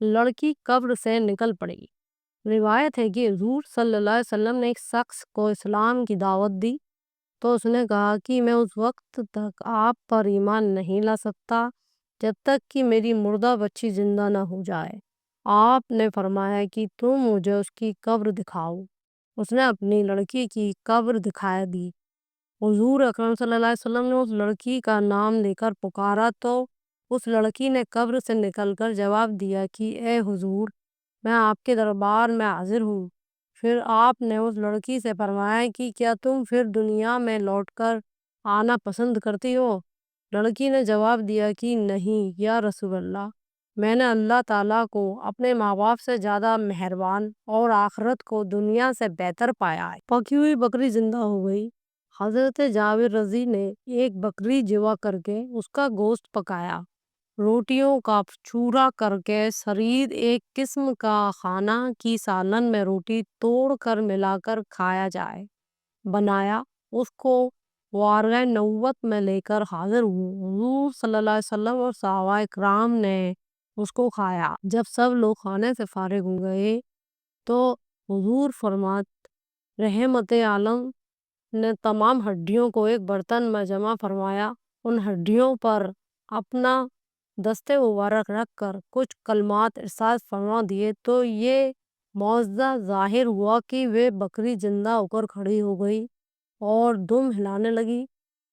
لڑکی قبر سے نکل پڑی۔ روایت ہے کہ حضور صلی اللہ علیہ وسلم نے ایک شخص کو اسلام کی دعوت دی تو اس نے کہا کہ میں اس وقت تک آپ پر ایمان نہیں لا سکتا جب تک کہ میری مردہ بچی زندہ نہ ہو جائے۔ آپ نے فرمایا کہ تم مجھے اس کی قبر دکھاؤ۔ اس نے اپنی لڑکی کی قبر دکھا دی۔ حضور اکرم صلی اللہ علیہ وسلم نے اس لڑکی کا نام لے کر پکارا تو اس لڑکی نے قبر سے نکل کر جواب دیا کہ اے حضور، میں آپ کے دربار میں حاضر ہوں۔ پھر آپ نے اس لڑکی سے فرمایا کہ کیا تم پھر دنیا میں لوٹ کر آنا پسند کرتی ہو؟ لڑکی نے جواب دیا کہ نہیں یا رسول اللہ، میں نے اللہ تعالیٰ کو اپنے ماں باپ سے زیادہ مہربان اور آخرت کو دنیا سے بہتر پایا ہے۔ پکی ہوئی بکری زندہ ہو گئی۔ حضرت جابر رضی نے ایک بکری ذبح کر کے اس کا گوشت پکایا، روٹیوں کا چورا کر کے شرید ایک قسم کا کھانا کی سالن میں روٹی توڑ کر ملا کر کھایا جائے بنایا، اس کو وارگہ نبوت میں لے کر حاضر ہوں۔ حضور صلی اللہ علیہ وسلم اور صحابہ کرام نے اس کو کھایا۔ جب سب لوگ کھانے سے فارغ ہو گئے تو حضور فرماتے رحمت عالم نے تمام ہڈیوں کو ایک برتن میں جمع فرمایا، ان ہڈیوں پر اپنا دست مبارک رکھ کر کچھ کلمات ارشاد فرما دیے تو یہ معجزہ ظاہر ہوا کہ وہ بکری زندہ ہو کر کھڑی ہو گئی اور دم ہلانے لگی۔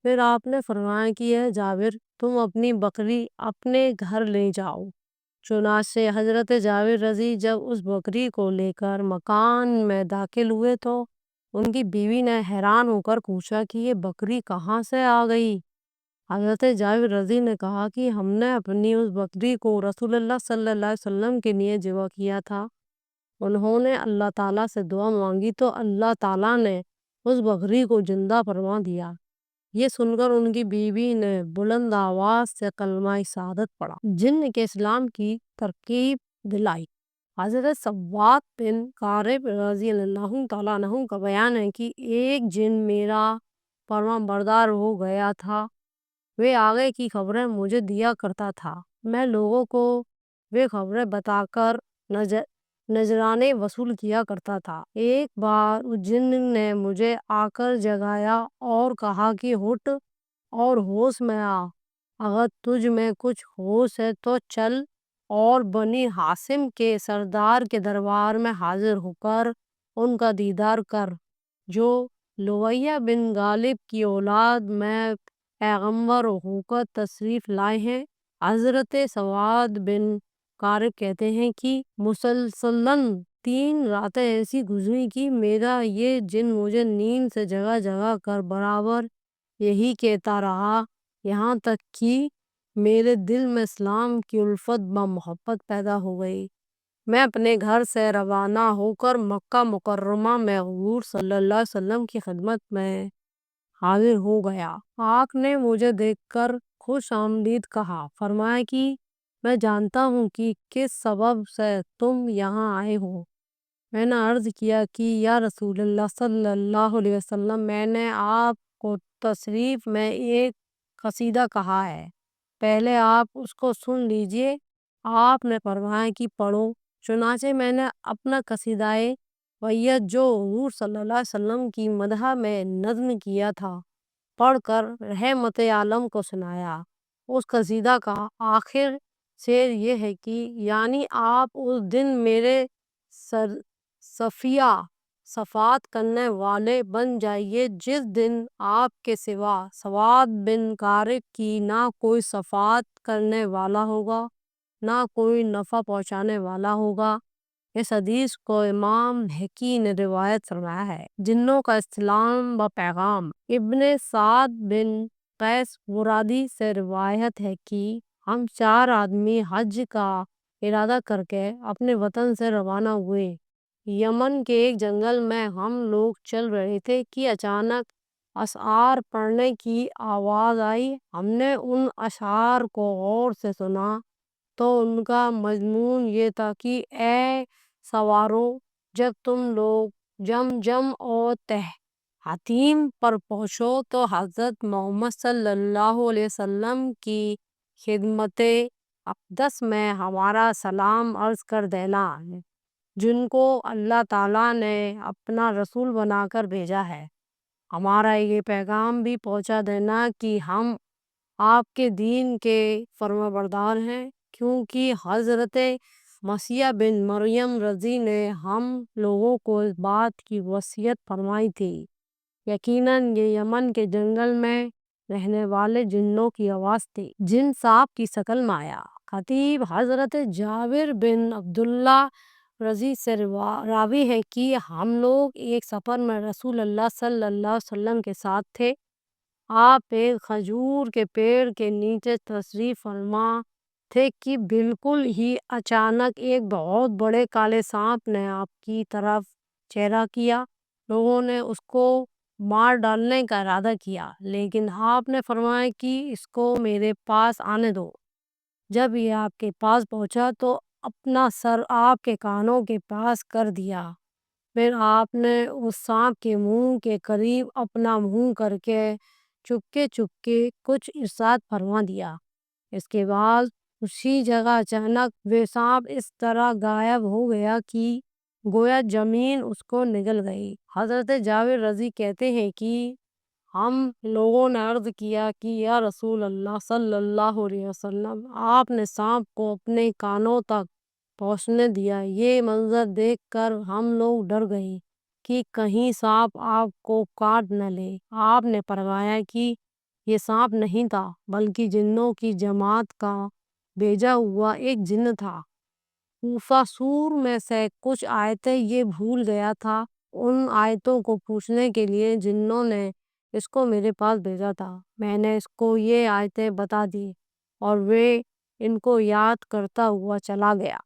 پھر آپ نے فرمایا کہ اے جابر، تم اپنی بکری اپنے گھر لے جاؤ۔ چنانچہ حضرت جابر رضی جب اس بکری کو لے کر مکان میں داخل ہوئے تو ان کی بیوی نے حیران ہو کر پوچھا کہ یہ بکری کہاں سے آ گئی؟ حضرت جابر رضی نے کہا کہ ہم نے اپنی اس بکری کو رسول اللہ صلی اللہ علیہ وسلم کے لیے ذبح کیا تھا۔ انہوں نے اللہ تعالیٰ سے دعا مانگی تو اللہ تعالیٰ نے اس بکری کو زندہ فرما دیا۔ یہ سن کر ان کی بیوی نے بلند آواز سے کلمہ شہادت پڑھا، جن کے اسلام کی ترغیب دلائی۔ حضرت ثوبان بن قارب رضی اللہ تعالیٰ عنہ کا بیان ہے کہ ایک جن میرا فرما بردار ہو گیا تھا، وہ آگے کی خبریں مجھے دیا کرتا تھا، میں لوگوں کو وہ خبریں بتا کر نذرانے وصول کیا کرتا تھا۔ ایک بار اس جن نے مجھے آ کر جگایا اور کہا کہ اٹھ اور ہوش میں آ، اگر تجھ میں کچھ ہوش ہے تو چل اور بنی ہاشم کے سردار کے دربار میں حاضر ہو کر ان کا دیدار کر، جو لویہ بن غالب کی اولاد میں پیغمبر ہو کر تشریف لائے ہیں۔ حضرت ثوبان بن قارب کہتے ہیں کہ مسلسلاً 3 راتیں ایسی گزری کہ میرا یہ جن مجھے نیند سے جگا جگا کر برابر یہی کہتا رہا، یہاں تک کہ میرے دل میں اسلام کی الفت و محبت پیدا ہو گئی۔ میں اپنے گھر سے روانہ ہو کر مکہ مکرمہ میں حضور صلی اللہ علیہ وسلم کی خدمت میں حاضر ہو گیا۔ آپ نے مجھے دیکھ کر خوش آمدید کہا، فرمایا کہ میں جانتا ہوں کہ کس سبب سے تم یہاں آئے ہو۔ میں نے عرض کیا کہ یا رسول اللہ صلی اللہ علیہ وسلم، میں نے آپ کو تشریف میں ایک قصیدہ کہا ہے، پہلے آپ اس کو سن لیجئے۔ آپ نے فرمایا کہ پڑھو۔ چنانچہ میں نے اپنا قصیدہ وحیت جو حضور صلی اللہ علیہ وسلم کی مدح میں نظم کیا تھا پڑھ کر رحمت عالم کو سنایا۔ اس قصیدہ کا آخر شعر یہ ہے کہ یعنی آپ اس دن میرے صفیہ شفاعت کرنے والے بن جائیے جس دن آپ کے سوا ثوبان بن قارب کی نہ کوئی شفاعت کرنے والا ہوگا نہ کوئی نفع پہنچانے والا ہوگا۔ اس حدیث کو امام بہقی نے روایت فرمایا ہے۔ جنوں کا اسلام و پیغام۔ ابن سعد بن قیس مرادی سے روایت ہے کہ ہم 4 آدمی حج کا ارادہ کر کے اپنے وطن سے روانہ ہوئے۔ یمن کے ایک جنگل میں ہم لوگ چل رہے تھے کہ اچانک اشعار پڑھنے کی آواز آئی۔ ہم نے ان اشعار کو غور سے سنا تو ان کا مضمون یہ تھا کہ اے سوارو، جب تم لوگ جمجم اور تحطیم پر پہنچو تو حضرت محمد صلی اللہ علیہ وسلم کی خدمت اقدس میں ہمارا سلام عرض کر دینا، جن کو اللہ تعالیٰ نے اپنا رسول بنا کر بھیجا ہے۔ ہمارا یہ پیغام بھی پہنچا دینا کہ ہم آپ کے دین کے فرمانبردار ہیں، کیونکہ حضرت مسیح بن مریم رضی نے ہم لوگوں کو اس بات کی وصیت فرمائی تھی۔ یقیناً یہ یمن کے جنگل میں رہنے والے جنوں کی آواز تھی جن سانپ کی شکل میں آیا۔ خطیب حضرت جابر بن عبداللہ رضی سے راوی ہے کہ ہم لوگ ایک سفر میں رسول اللہ صلی اللہ علیہ وسلم کے ساتھ تھے۔ آپ ایک کھجور کے پیڑ کے نیچے تشریف فرما تھے کہ بالکل ہی اچانک ایک بہت بڑے کالے سانپ نے آپ کی طرف چہرہ کیا۔ لوگوں نے اس کو مار ڈالنے کا ارادہ کیا، لیکن آپ نے فرمایا کہ اس کو میرے پاس آنے دو۔ جب یہ آپ کے پاس پہنچا تو اپنا سر آپ کے کانوں کے پاس کر دیا، پھر آپ نے اس سانپ کے منہ کے قریب اپنا منہ کر کے چپکے چپکے کچھ ارشاد فرما دیا۔ اس کے بعد اسی جگہ اچانک وہ سانپ اس طرح غائب ہو گیا کہ گویا زمین اس کو نگل گئی۔ حضرت جابر رضی کہتے ہیں کہ ہم لوگوں نے عرض کیا کہ یا رسول اللہ صلی اللہ علیہ وسلم، آپ نے سانپ کو اپنے کانوں تک پہنچنے دیا۔ یہ منظر دیکھ کر ہم لوگ ڈر گئے کہ کہیں سانپ آپ کو کاٹ نہ لے۔ آپ نے فرمایا کہ یہ سانپ نہیں تھا، بلکہ جنوں کی جماعت کا بھیجا ہوا ایک جن تھا۔ کوفہ سور میں سے کچھ آیتیں یہ بھول گیا تھا، ان آیتوں کو پوچھنے کے لیے جنوں نے اس کو میرے پاس بھیجا تھا۔ میں نے اس کو یہ آیتیں بتا دی اور وہ ان کو یاد کرتا ہوا چلا گیا۔